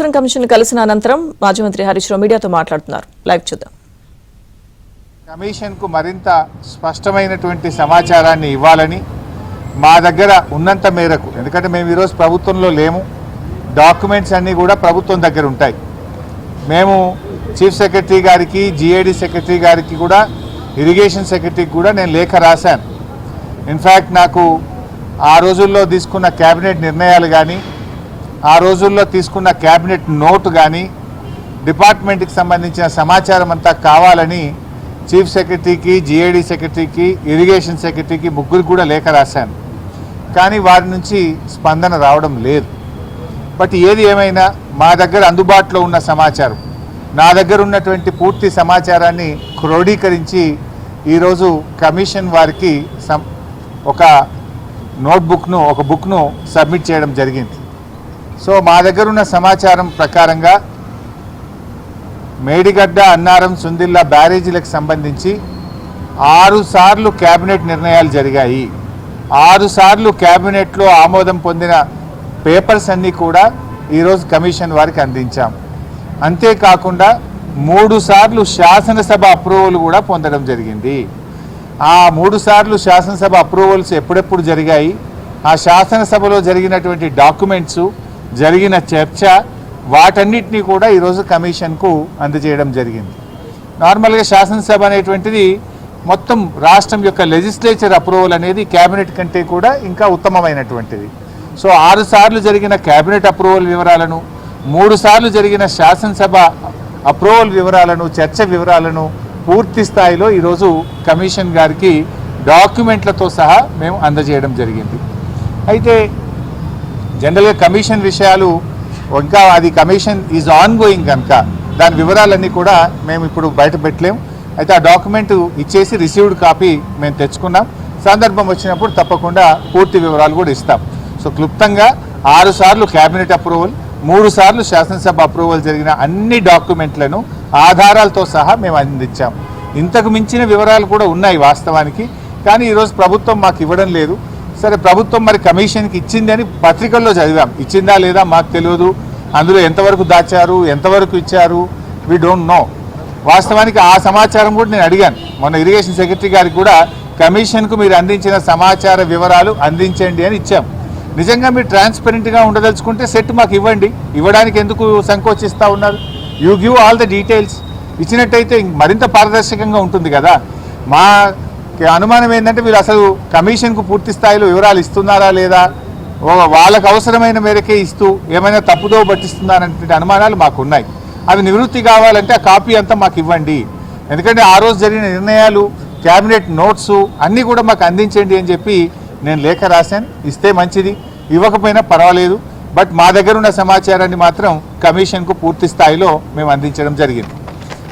Polavaram commission కలిసిన అనంతరం మాజీ మంత్రి హరీష్ రావు మీడియాతో మాట్లాడుతున్నారు. లైవ్ చూద్దాం. కమిషన్ కు మరింత స్పష్టమైనటువంటి సమాచారాన్ని ఇవ్వాలని మా దగ్గర ఉన్నంత మేరకు, ఎందుకంటే మేము ఈరోజు ప్రభుత్వంలో లేము, డాక్యుమెంట్స్ అన్నీ కూడా ప్రభుత్వం దగ్గర ఉంటాయి. మేము చీఫ్ సెక్రటరీ గారికి, జిఏడి సెక్రటరీ గారికి కూడా, ఇరిగేషన్ సెక్రటరీకి కూడా నేను లేఖ రాశాను. ఇన్ఫ్యాక్ట్ నాకు ఆ రోజుల్లో తీసుకున్న క్యాబినెట్ నిర్ణయాలు కానీ, ఆ రోజుల్లో తీసుకున్న క్యాబినెట్ నోటు కానీ, డిపార్ట్మెంట్కి సంబంధించిన సమాచారం అంతా కావాలని చీఫ్ సెక్రటరీకి, జిఏడి సెక్రటరీకి, ఇరిగేషన్ సెక్రటరీకి ముగ్గురికి కూడా లేఖ రాశాను. కానీ వారి నుంచి స్పందన రావడం లేదు. బట్ ఏది ఏమైనా మా దగ్గర అందుబాటులో ఉన్న సమాచారం, నా దగ్గర ఉన్నటువంటి పూర్తి సమాచారాన్ని క్రోడీకరించి ఈరోజు కమిషన్ వారికి ఒక నోట్బుక్ను, ఒక బుక్ను సబ్మిట్ చేయడం జరిగింది. సో మా దగ్గర ఉన్న సమాచారం ప్రకారంగా మేడిగడ్డ, అన్నారం, సుందిల్లా బ్యారేజీలకు సంబంధించి 6 సార్లు క్యాబినెట్ నిర్ణయాలు జరిగాయి. 6 సార్లు క్యాబినెట్లో ఆమోదం పొందిన పేపర్స్ అన్నీ కూడా ఈరోజు కమిషన్ వారికి అందించాం. అంతేకాకుండా 3 సార్లు శాసనసభ అప్రూవల్ కూడా పొందడం జరిగింది. ఆ 3 సార్లు శాసనసభ అప్రూవల్స్ ఎప్పుడెప్పుడు జరిగాయి, ఆ శాసనసభలో జరిగినటువంటి డాక్యుమెంట్స్, జరిగిన చర్చ, వాటన్నిటినీ కూడా ఈరోజు కమిషన్కు అందజేయడం జరిగింది. నార్మల్గా శాసనసభ అనేటువంటిది మొత్తం రాష్ట్రం యొక్క లెజిస్లేచర్ అప్రూవల్ అనేది క్యాబినెట్ కంటే కూడా ఇంకా ఉత్తమమైనటువంటిది. సో 6 సార్లు జరిగిన క్యాబినెట్ అప్రూవల్ వివరాలను, 3 సార్లు జరిగిన శాసనసభ అప్రూవల్ వివరాలను, చర్చ వివరాలను పూర్తి స్థాయిలో ఈరోజు కమిషన్ గారికి డాక్యుమెంట్లతో సహా మేము అందజేయడం జరిగింది. అయితే జనరల్గా కమిషన్ విషయాలు ఇంకా అది కమిషన్ ఈజ్ ఆన్ గోయింగ్ కనుక దాని వివరాలన్నీ కూడా మేము ఇప్పుడు బయట పెట్టలేము. అయితే ఆ డాక్యుమెంట్ ఇచ్చేసి రిసీవ్డ్ కాపీ మేము తెచ్చుకున్నాం. సందర్భం వచ్చినప్పుడు తప్పకుండా పూర్తి వివరాలు కూడా ఇస్తాం. సో క్లుప్తంగా 6 సార్లు క్యాబినెట్ అప్రూవల్, 3 సార్లు శాసనసభ అప్రూవల్ జరిగిన అన్ని డాక్యుమెంట్లను ఆధారాలతో సహా మేము అందించాం. ఇంతకు మించిన వివరాలు కూడా ఉన్నాయి వాస్తవానికి, కానీ ఈరోజు ప్రభుత్వం మాకు ఇవ్వడం లేదు. సరే, ప్రభుత్వం మరి కమిషన్కి ఇచ్చింది అని పత్రికల్లో చదివాం. ఇచ్చిందా లేదా మాకు తెలియదు. అందులో ఎంతవరకు దాచారు, ఎంతవరకు ఇచ్చారు, వీ డోంట్ నో. వాస్తవానికి ఆ సమాచారం కూడా నేను అడిగాను మొన్న ఇరిగేషన్ సెక్రటరీ గారికి కూడా, కమిషన్కు మీరు అందించిన సమాచార వివరాలు అందించండి అని ఇచ్చాం. నిజంగా మీరు ట్రాన్స్పరెంట్గా ఉండదలుచుకుంటే సెట్ మాకు ఇవ్వండి. ఇవ్వడానికి ఎందుకు సంకోచిస్తూ ఉన్నారు? You give all the details. ఇచ్చినట్టయితే మరింత పారదర్శకంగా ఉంటుంది కదా. మా అనుమానం ఏంటంటే వీళ్ళు అసలు కమిషన్కు పూర్తి స్థాయిలో వివరాలు ఇస్తున్నారా లేదా, వాళ్ళకు అవసరమైన మేరకే ఇస్తూ ఏమైనా తప్పుదో పట్టిస్తున్నారనే అనుమానాలు మాకున్నాయి. అవి నివృత్తి కావాలంటే ఆ కాపీ అంతా మాకు ఇవ్వండి. ఎందుకంటే ఆ రోజు జరిగిన నిర్ణయాలు, క్యాబినెట్ నోట్స్ అన్నీ కూడా మాకు అందించండి అని చెప్పి నేను లేఖ రాశాను. ఇస్తే మంచిది, ఇవ్వకపోయినా పర్వాలేదు. బట్ మా దగ్గర ఉన్న సమాచారాన్ని మాత్రం కమిషన్కు పూర్తి స్థాయిలో మేము అందించడం జరిగింది.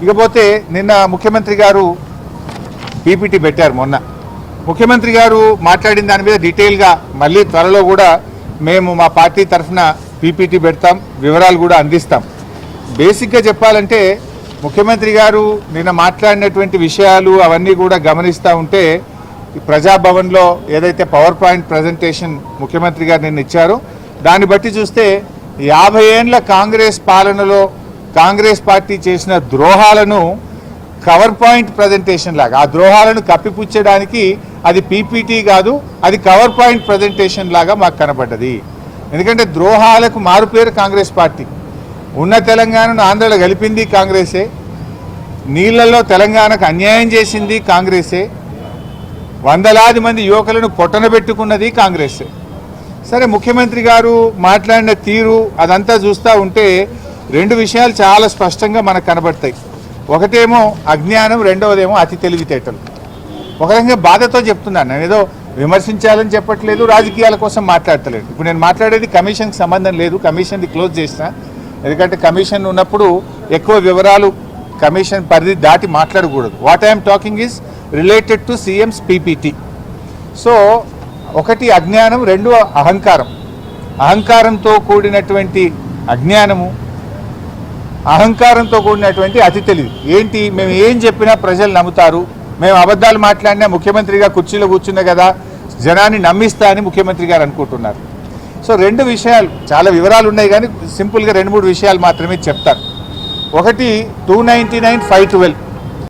ఇకపోతే నిన్న ముఖ్యమంత్రి గారు పీపీటీ పెట్టారు. మొన్న ముఖ్యమంత్రి గారు మాట్లాడిన దాని మీద డీటెయిల్గా మళ్ళీ త్వరలో కూడా మేము మా పార్టీ తరఫున పీపీటీ పెడతాం, వివరాలు కూడా అందిస్తాం. బేసిక్గా చెప్పాలంటే ముఖ్యమంత్రి గారు నిన్న మాట్లాడినటువంటి విషయాలు అవన్నీ కూడా గమనిస్తూ ఉంటే, ప్రజాభవన్లో ఏదైతే పవర్ పాయింట్ ప్రజెంటేషన్ ముఖ్యమంత్రి గారు నిన్న ఇచ్చారో దాన్ని బట్టి చూస్తే 50 ఏండ్ల కాంగ్రెస్ పాలనలో కాంగ్రెస్ పార్టీ చేసిన ద్రోహాలను కవర్ పాయింట్ ప్రజెంటేషన్ లాగా, ఆ ద్రోహాలను కప్పిపుచ్చడానికి అది పీపీటీ కాదు, అది కవర్ పాయింట్ ప్రజెంటేషన్ లాగా మాకు కనబడ్డది. ఎందుకంటే ద్రోహాలకు మారుపేరు కాంగ్రెస్ పార్టీ. ఉన్న తెలంగాణను ఆంధ్రలో కలిపింది కాంగ్రెసే, నీళ్లలో తెలంగాణకు అన్యాయం చేసింది కాంగ్రెసే, వందలాది మంది యువకులను పొట్టనబెట్టుకున్నది కాంగ్రెసే. సరే, ముఖ్యమంత్రి గారు మాట్లాడిన తీరు అదంతా చూస్తూ ఉంటే 2 విషయాలు చాలా స్పష్టంగా మనకు కనబడతాయి. ఒకటేమో అజ్ఞానం, రెండవదేమో అతి తెలివితేటలు. ఒక రకంగా బాధతో చెప్తున్నాను, నేను ఏదో విమర్శించాలని చెప్పట్లేదు, రాజకీయాల కోసం మాట్లాడతలేదు. ఇప్పుడు నేను మాట్లాడేది కమిషన్కి సంబంధం లేదు, కమిషన్ది క్లోజ్ చేసిన. ఎందుకంటే కమిషన్ ఉన్నప్పుడు ఎక్కువ వివరాలు కమిషన్ పరిధి దాటి మాట్లాడకూడదు. What I'm talking is related to CMs PPT. So ఒకటి అజ్ఞానం, 2 అహంకారం. అహంకారంతో కూడినటువంటి అజ్ఞానము, అహంకారంతో కూడినటువంటి అతి తెలివి. ఏంటి, మేము ఏం చెప్పినా ప్రజలు నమ్ముతారు, మేము అబద్ధాలు మాట్లాడినా ముఖ్యమంత్రిగా కుర్చీలో కూర్చున్నా కదా జనాన్ని నమ్మిస్తా అని ముఖ్యమంత్రి గారు అనుకుంటున్నారు. సో రెండు విషయాలు, చాలా వివరాలు ఉన్నాయి కానీ సింపుల్గా 2-3 విషయాలు మాత్రమే చెప్తాను. ఒకటి 299, 512